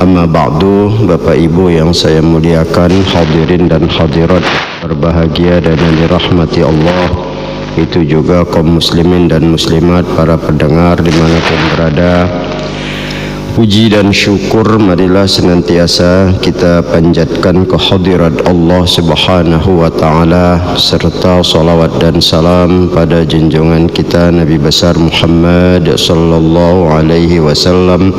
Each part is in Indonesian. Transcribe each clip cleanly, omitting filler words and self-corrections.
Amma ba'du, Bapak Ibu yang saya muliakan, hadirin dan hadirat berbahagia dan yang dirahmati Allah, itu juga kaum muslimin dan muslimat, para pendengar dimanapun berada. Puji dan syukur marilah senantiasa kita panjatkan kehadirat Allah Subhanahu wa taala, serta salawat dan salam pada junjungan kita Nabi besar Muhammad sallallahu alaihi wasallam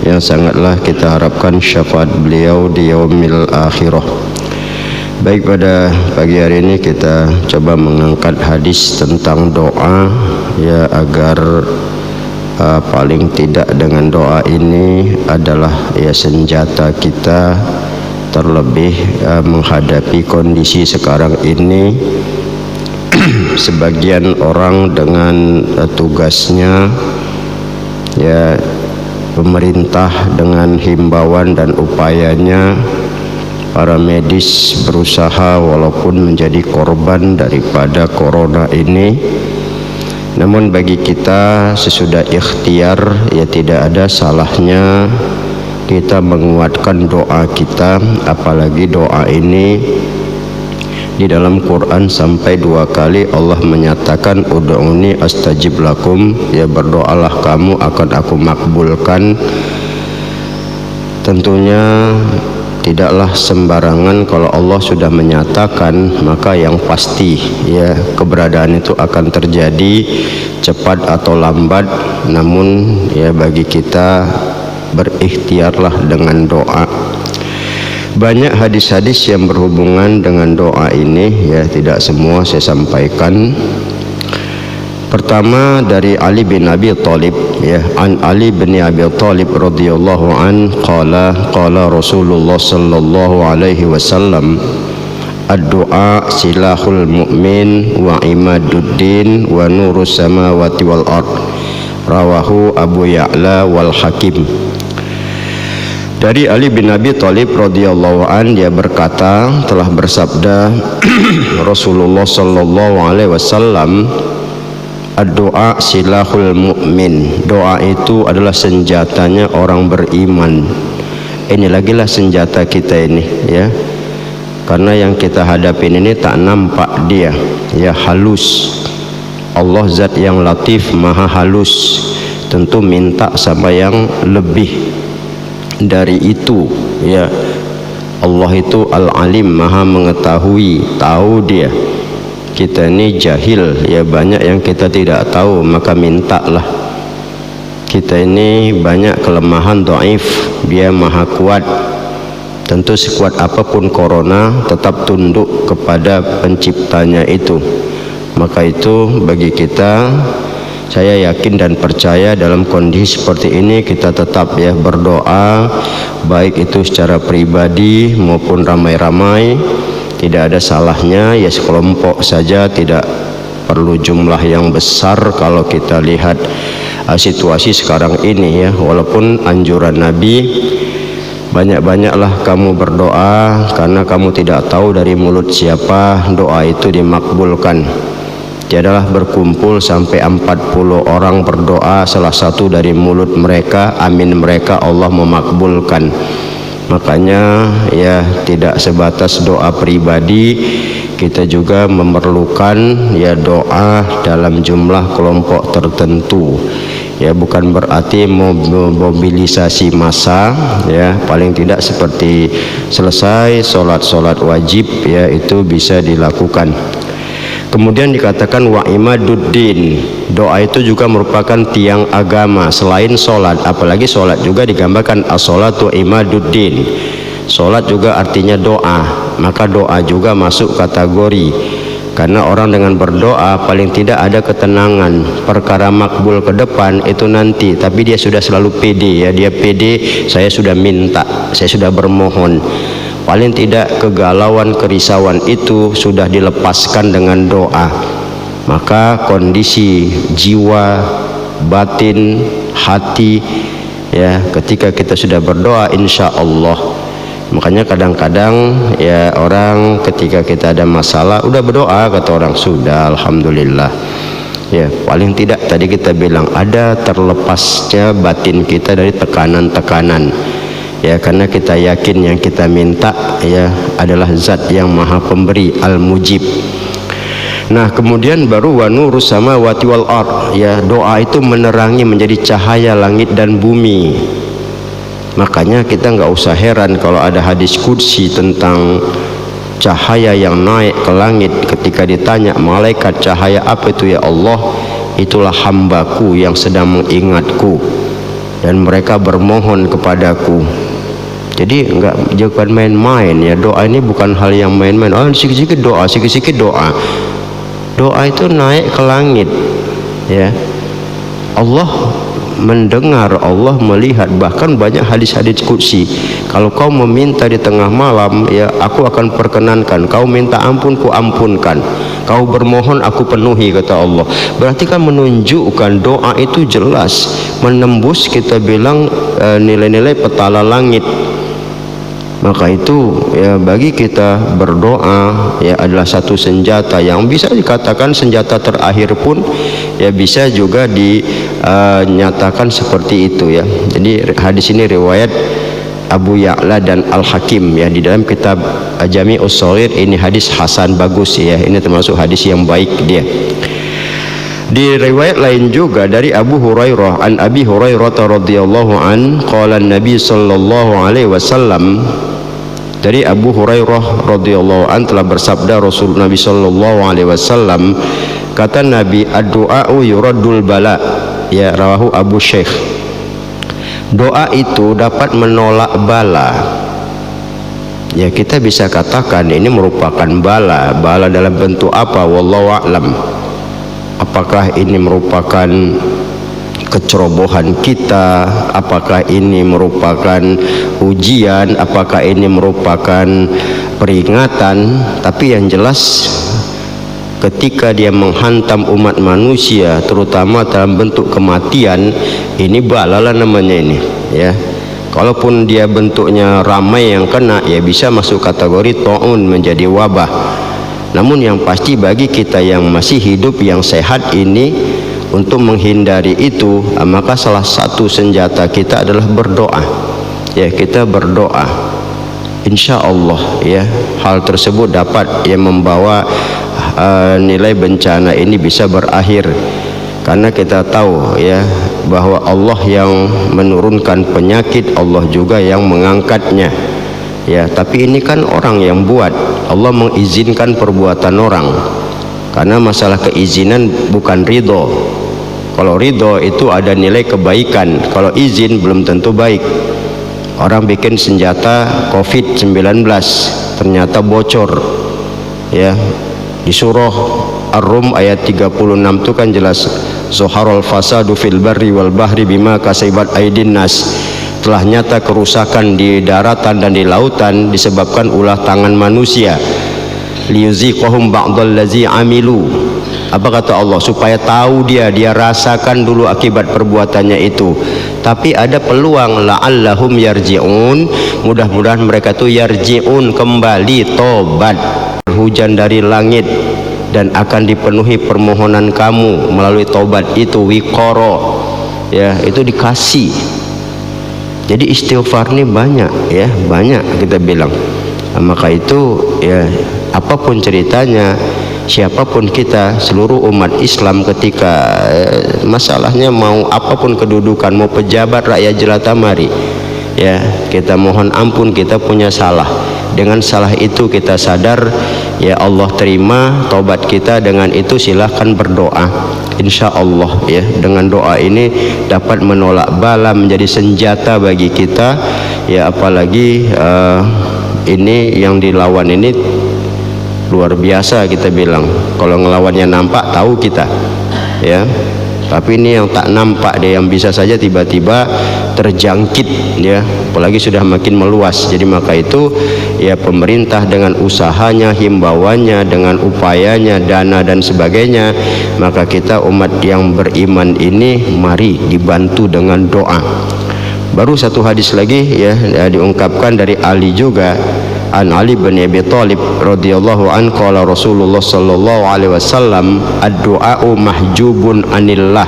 yang sangatlah kita harapkan syafaat beliau di yaumil akhirah. Baik, pada pagi hari ini kita coba mengangkat hadis tentang doa, ya, agar paling tidak dengan doa ini adalah ya senjata kita, terlebih menghadapi kondisi sekarang ini. Sebagian orang dengan tugasnya, ya, pemerintah dengan himbauan dan upayanya, para medis berusaha walaupun menjadi korban daripada corona ini. Namun bagi kita sesudah ikhtiar, ya tidak ada salahnya kita menguatkan doa kita, apalagi doa ini di dalam Quran sampai 2 kali Allah menyatakan ud'uni astajib lakum, ya berdoalah kamu akan aku makbulkan. Tentunya tidaklah sembarangan kalau Allah sudah menyatakan, maka yang pasti ya keberadaan itu akan terjadi cepat atau lambat. Namun ya bagi kita berikhtiarlah dengan doa. Banyak hadis-hadis yang berhubungan dengan doa ini, ya tidak semua saya sampaikan. Pertama dari Ali bin Abi Thalib, ya, an Ali bin Abi Thalib radhiyallahu an qala Rasulullah sallallahu alaihi wasallam, ad-du'a silahul mu'min wa imaduddin wa nurus samawati wal ard, rawahu Abu Ya'la wal Hakim. Dari Ali bin Abi Thalib radhiyallahu an, dia berkata, telah bersabda Rasulullah sallallahu alaihi wasallam, ad-du'a silahul mu'min, doa itu adalah senjatanya orang beriman. Ini lagilah senjata kita ini, ya, karena yang kita hadapin ini tak nampak dia, ya, halus. Allah zat yang latif, maha halus, tentu minta sama yang lebih dari itu, ya. Allah itu al-alim, maha mengetahui, tahu dia. Kita ini jahil, ya, banyak yang kita tidak tahu, maka mintalah. Kita ini banyak kelemahan, dhaif, dia maha kuat. Tentu sekuat apapun corona tetap tunduk kepada penciptanya itu. Maka itu bagi kita, saya yakin dan percaya dalam kondisi seperti ini kita tetap ya berdoa, baik itu secara pribadi maupun ramai-ramai. Tidak ada salahnya, ya sekelompok saja, tidak perlu jumlah yang besar kalau kita lihat situasi sekarang ini, ya. Walaupun anjuran Nabi, banyak-banyaklah kamu berdoa, karena kamu tidak tahu dari mulut siapa doa itu dimakbulkan. Tiadalah berkumpul sampai 40 orang berdoa, salah satu dari mulut mereka, amin mereka, Allah memakbulkan. Makanya ya tidak sebatas doa pribadi, kita juga memerlukan ya doa dalam jumlah kelompok tertentu. Ya bukan berarti mobilisasi massa, ya paling tidak seperti selesai sholat wajib, ya itu bisa dilakukan. Kemudian dikatakan wa imaduddin, doa itu juga merupakan tiang agama selain sholat. Apalagi sholat juga digambarkan as-sholatu imaduddin. Sholat juga artinya doa, maka doa juga masuk kategori. Karena orang dengan berdoa paling tidak ada ketenangan. Perkara makbul ke depan itu nanti, tapi dia sudah selalu pede, ya dia pede, saya sudah minta, saya sudah bermohon. Paling tidak kegalauan, kerisauan itu sudah dilepaskan dengan doa. Maka kondisi jiwa, batin, hati, ya ketika kita sudah berdoa, insya Allah. Makanya kadang-kadang ya orang ketika kita ada masalah udah berdoa, kata orang sudah alhamdulillah. Ya paling tidak tadi kita bilang ada terlepasnya batin kita dari tekanan-tekanan. ya, karena kita yakin yang kita minta ya adalah zat yang maha pemberi, al-mujib. Nah, kemudian baru wa nurus samawati wal ard, ya, doa itu menerangi, menjadi cahaya langit dan bumi. Makanya kita nggak usah heran kalau ada hadis qudsi tentang cahaya yang naik ke langit. Ketika ditanya malaikat, cahaya apa itu ya Allah? Itulah hambaku yang sedang mengingatku dan mereka bermohon kepadaku. Jadi jangan main-main ya, doa ini bukan hal yang main-main. Oh, sikit-sikit doa, sikit-sikit doa. Doa itu naik ke langit ya. Allah mendengar, Allah melihat. Bahkan banyak hadis-hadis qudsi, kalau kau meminta di tengah malam ya aku akan perkenankan, kau minta ampun ku ampunkan, kau bermohon aku penuhi, kata Allah. Berarti kan menunjukkan doa itu jelas menembus, kita bilang nilai-nilai petala langit. Maka itu ya, bagi kita berdoa ya adalah satu senjata yang bisa dikatakan senjata terakhir pun ya, bisa juga dinyatakan seperti itu ya. Jadi hadis ini riwayat Abu Ya'la dan Al-Hakim ya, di dalam kitab Jami'us Shaghir. Ini hadis hasan, bagus ya, ini termasuk hadis yang baik dia. Di riwayat lain juga dari Abu Hurairah, an Abi Hurairah radhiyallahu an qala Nabi sallallahu alaihi wasallam, dari Abu Hurairah radhiyallahu an telah bersabda Rasul Nabi sallallahu alaihi wasallam, kata Nabi, ad-du'a'u yuraddul bala, ya, rawahu Abu Syekh. Doa itu dapat menolak bala. Ya, kita bisa katakan ini merupakan bala. Bala dalam bentuk apa? Wallahu a'lam. Apakah ini merupakan kecerobohan kita, apakah ini merupakan ujian, apakah ini merupakan peringatan? Tapi yang jelas ketika dia menghantam umat manusia, terutama dalam bentuk kematian, ini balalah namanya ini ya. Kalaupun dia bentuknya ramai yang kena, ya bisa masuk kategori ta'un, menjadi wabah. Namun yang pasti bagi kita yang masih hidup, yang sehat ini, untuk menghindari itu, maka salah satu senjata kita adalah berdoa. Ya, kita berdoa. Insya Allah ya, hal tersebut dapat yang membawa nilai bencana ini bisa berakhir. Karena kita tahu ya bahwa Allah yang menurunkan penyakit, Allah juga yang mengangkatnya. Ya, tapi ini kan orang yang buat. Allah mengizinkan perbuatan orang. Karena masalah keizinan bukan ridho. Kalau ridho itu ada nilai kebaikan, kalau izin belum tentu baik. Orang bikin senjata COVID-19 ternyata bocor ya. Di surah Ar-Rum ayat 36 itu kan jelas, Zuharul fasadu fil barri wal bahri bima kasabat aydin nas. Telah nyata kerusakan di daratan dan di lautan disebabkan ulah tangan manusia. Liyuziqahum ba'dallazi amilu. Apa kata Allah? Supaya tahu dia rasakan dulu akibat perbuatannya itu. Tapi ada peluang, la'allahum yarji'un, mudah-mudahan mereka itu yarji'un, kembali, tobat. Hujan dari langit dan akan dipenuhi permohonan kamu melalui tobat itu, wiqoro ya, itu dikasih. Jadi istighfar ini banyak ya, banyak kita bilang. Nah, maka itu ya, apapun ceritanya, siapapun kita, seluruh umat Islam, ketika masalahnya mau apapun kedudukan, mau pejabat, rakyat jelata, mari ya kita mohon ampun, kita punya salah. Dengan salah itu kita sadar, ya Allah terima tobat kita. Dengan itu silahkan berdoa, insya Allah ya, dengan doa ini dapat menolak bala, menjadi senjata bagi kita ya. Apalagi ini yang dilawan ini luar biasa kita bilang. Kalau ngelawannya nampak, tahu kita ya, tapi ini yang tak nampak deh, yang bisa saja tiba-tiba terjangkit ya, apalagi sudah makin meluas. Jadi maka itu ya, pemerintah dengan usahanya, himbauannya, dengan upayanya, dana dan sebagainya, maka kita umat yang beriman ini mari dibantu dengan doa. Baru satu hadis lagi ya, diungkapkan dari Ali juga, an Ali bin Abi Thalib radhiyallahu an qala Rasulullah sallallahu alaihi wasallam, ad-du'a'u mahjubun anillah.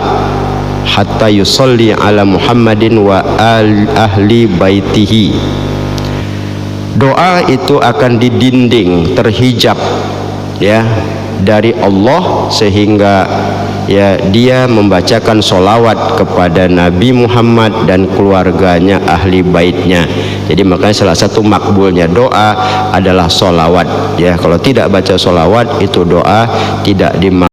hatta yusalli ala Muhammadin wa ahli baitihi. Doa itu akan didinding, terhijab ya dari Allah, sehingga ya dia membacakan solawat kepada Nabi Muhammad dan keluarganya, ahli baitnya. Jadi makanya salah satu makbulnya doa adalah solawat ya. Kalau tidak baca solawat itu doa tidak dimakbul.